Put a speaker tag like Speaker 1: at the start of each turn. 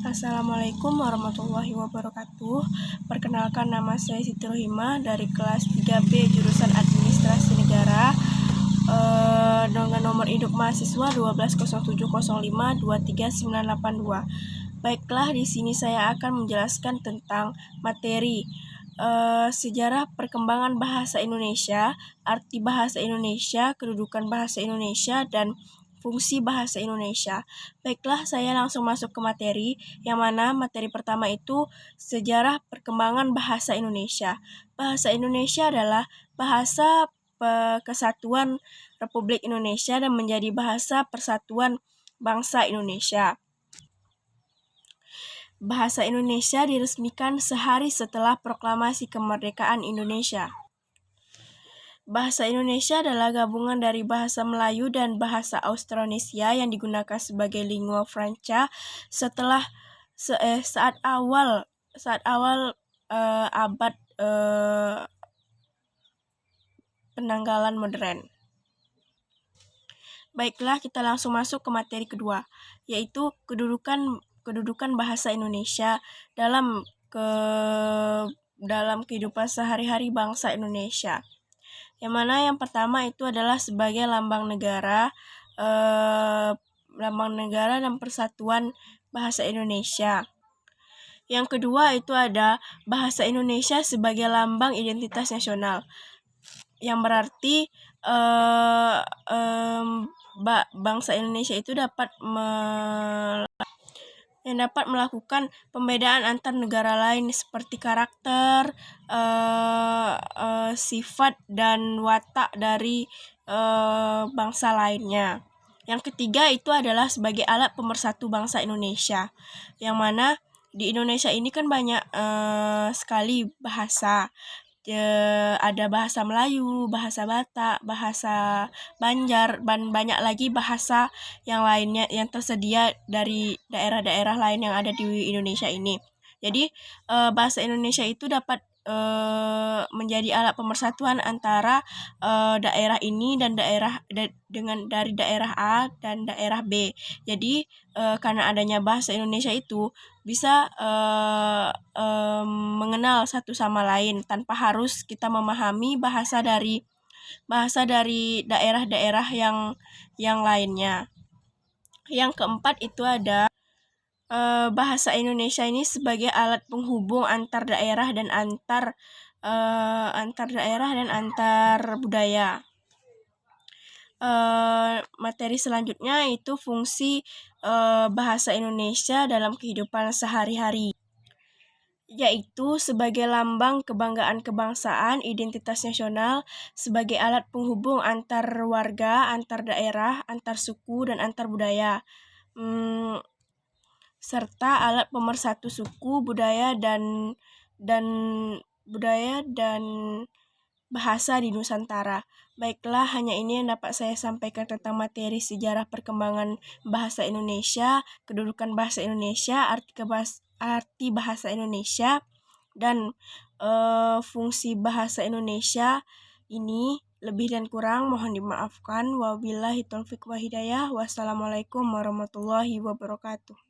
Speaker 1: Assalamualaikum warahmatullahi wabarakatuh. Perkenalkan, nama saya Siti Rohimah dari kelas 3B jurusan Administrasi Negara, dengan nomor induk mahasiswa 120705239982. Baiklah, di sini saya akan menjelaskan tentang materi sejarah perkembangan bahasa Indonesia, arti bahasa Indonesia, kedudukan bahasa Indonesia, dan fungsi bahasa Indonesia. Baiklah, saya langsung masuk ke materi, yang mana materi pertama itu sejarah perkembangan bahasa Indonesia. Bahasa Indonesia adalah bahasa kesatuan Republik Indonesia dan menjadi bahasa persatuan bangsa Indonesia. Bahasa Indonesia diresmikan sehari setelah proklamasi kemerdekaan Indonesia. Bahasa Indonesia adalah gabungan dari bahasa Melayu dan bahasa Austronesia yang digunakan sebagai lingua franca saat awal abad penanggalan modern. Baiklah, kita langsung masuk ke materi kedua, yaitu kedudukan bahasa Indonesia dalam kehidupan sehari-hari bangsa Indonesia. Yang mana yang pertama itu adalah sebagai lambang negara dan persatuan bahasa Indonesia. Yang kedua itu ada bahasa Indonesia sebagai lambang identitas nasional, yang berarti bangsa Indonesia itu dapat melakukan pembedaan antar negara lain seperti karakter, sifat, dan watak dari bangsa lainnya. Yang ketiga itu adalah sebagai alat pemersatu bangsa Indonesia, yang mana di Indonesia ini kan banyak sekali bahasa. Ada bahasa Melayu, bahasa Batak, bahasa Banjar, dan banyak lagi bahasa yang lainnya yang tersedia dari daerah-daerah lain yang ada di Indonesia ini. Jadi bahasa Indonesia itu dapat menjadi alat pemersatuan antara daerah ini dan dari daerah A dan daerah B. Jadi karena adanya bahasa Indonesia itu bisa mengenal satu sama lain tanpa harus kita memahami bahasa dari daerah-daerah yang lainnya. Yang keempat itu ada bahasa Indonesia ini sebagai alat penghubung antar daerah dan antar budaya. Materi selanjutnya itu fungsi bahasa Indonesia dalam kehidupan sehari-hari, yaitu sebagai lambang kebanggaan kebangsaan, identitas nasional, sebagai alat penghubung antar warga, antar daerah, antar suku, dan antar budaya, serta alat pemersatu suku, budaya dan bahasa di Nusantara. Baiklah, hanya ini yang dapat saya sampaikan tentang materi sejarah perkembangan bahasa Indonesia, kedudukan bahasa Indonesia, arti bahasa Indonesia, dan fungsi bahasa Indonesia ini. Lebih dan kurang mohon dimaafkan. Wabillahi taufiq wa hidayah. Wassalamualaikum warahmatullahi wabarakatuh.